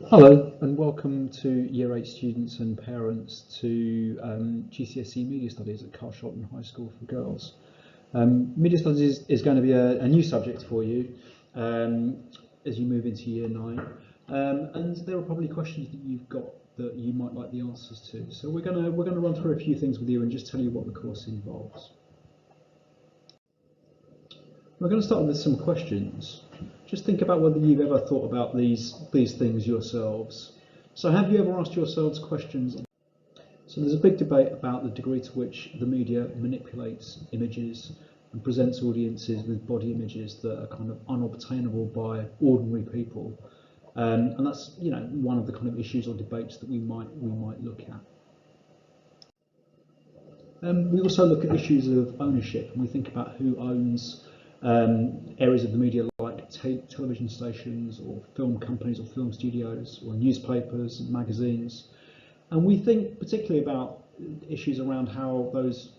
Hello and welcome to Year 8 students and parents to GCSE Media Studies at Carshalton High School for Girls. Media Studies is going to be a new subject for you as you move into Year 9, and there are probably questions that you've got that you might like the answers to. So we're going to run through a few things with you and just tell you what the course involves. We're going to start with some questions. Just think about whether you've ever thought about these things yourselves. So have you ever asked yourselves questions? So there's a big debate about the degree to which the media manipulates images and presents audiences with body images that are kind of unobtainable by ordinary people. And that's, you know, one of the kind of issues or debates that we might look at. We also look at issues of ownership, and we think about who owns areas of the media like television stations or film companies or film studios or newspapers and magazines. And we think particularly about issues around how those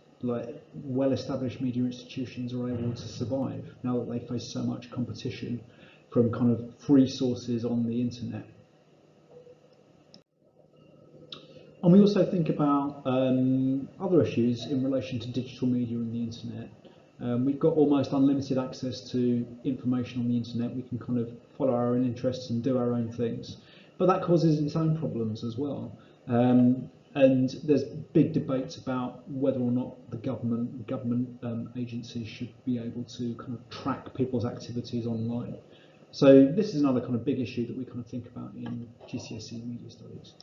well-established media institutions are able to survive now that they face so much competition from kind of free sources on the internet. And we also think about other issues in relation to digital media and the internet. We've got almost unlimited access to information on the internet. We can kind of follow our own interests and do our own things, but that causes its own problems as well. And there's big debates about whether or not the government agencies should be able to kind of track people's activities online. So this is another kind of big issue that we kind of think about in GCSE Media Studies.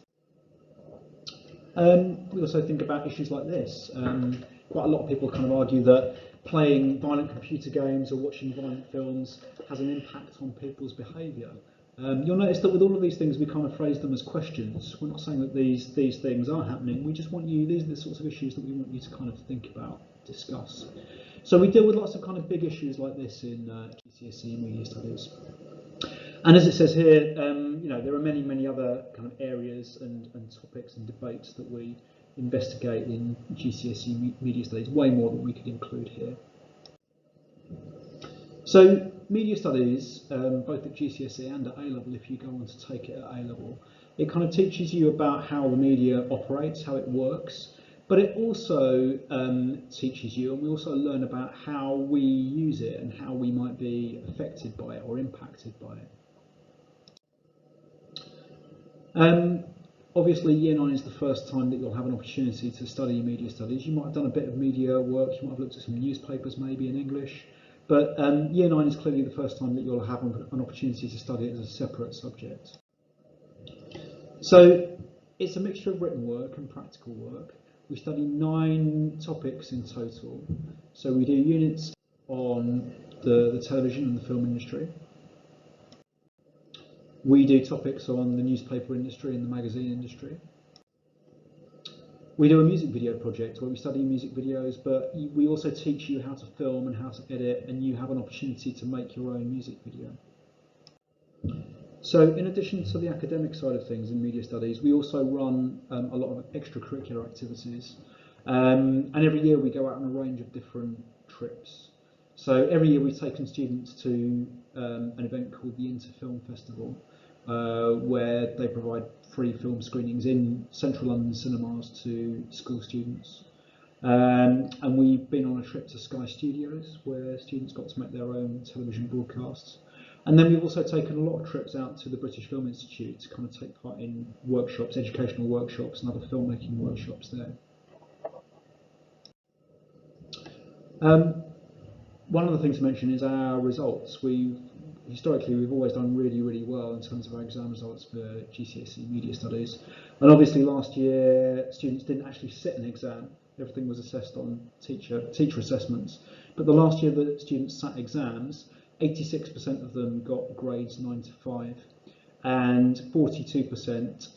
We also think about issues like this. Quite a lot of people kind of argue that playing violent computer games or watching violent films has an impact on people's behaviour. You'll notice that with all of these things, we kind of phrase them as questions. We're not saying that these things are happening. We just want you, these are the sorts of issues that we want you to kind of think about, discuss. So we deal with lots of kind of big issues like this in GCSE Media Studies. And as it says here, you know, there are many other kind of areas and topics and debates that we investigate in GCSE Media Studies, way more than we could include here. So Media Studies, both at GCSE and at A-level, if you go on to take it at A-level, it kind of teaches you about how the media operates, how it works, but it also teaches you, and we also learn about how we use it and how we might be affected by it or impacted by it. Obviously, Year 9 is the first time that you'll have an opportunity to study media studies. You might have done a bit of media work, you might have looked at some newspapers maybe in English, but Year 9 is clearly the first time that you'll have an opportunity to study it as a separate subject. So it's a mixture of written work and practical work. We study 9 topics in total. So we do units on the television and the film industry. We do topics on the newspaper industry and the magazine industry. We do a music video project where we study music videos, but we also teach you how to film and how to edit, and you have an opportunity to make your own music video. So in addition to the academic side of things in media studies, we also run a lot of extracurricular activities. And every year we go out on a range of different trips. So every year we've taken students to an event called the Inter Film Festival, where they provide free film screenings in central London cinemas to school students. And we've been on a trip to Sky Studios, where students got to make their own television broadcasts. And then we've also taken a lot of trips out to the British Film Institute to kind of take part in workshops, educational workshops and other filmmaking workshops there. One of the things to mention is our results. Historically, we've always done really well in terms of our exam results for GCSE Media Studies. And obviously last year, students didn't actually sit an exam. Everything was assessed on teacher assessments. But the last year that students sat exams, 86% of them got grades 9 to 5, and 42%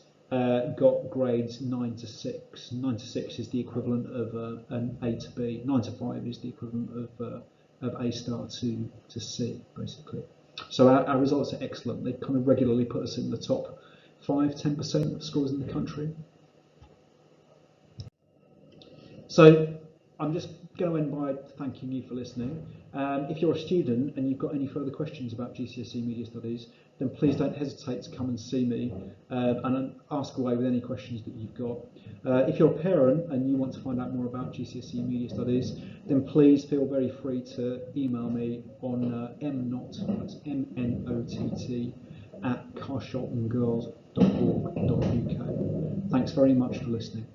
got grades 9 to 6. 9 to 6 is the equivalent of an A to B. 9 to 5 is the equivalent of A star to C, basically. So our results are excellent. They kind of regularly put us in the top 5–10% of schools in the country. So I'm just going to end by thanking you for listening. If you're a student and you've got any further questions about GCSE Media Studies, then please don't hesitate to come and see me and ask away with any questions that you've got. If you're a parent and you want to find out more about GCSE Media Studies, then please feel very free to email me on mnott, that's MNOTT, @carshaltongirls.org.uk. Thanks very much for listening.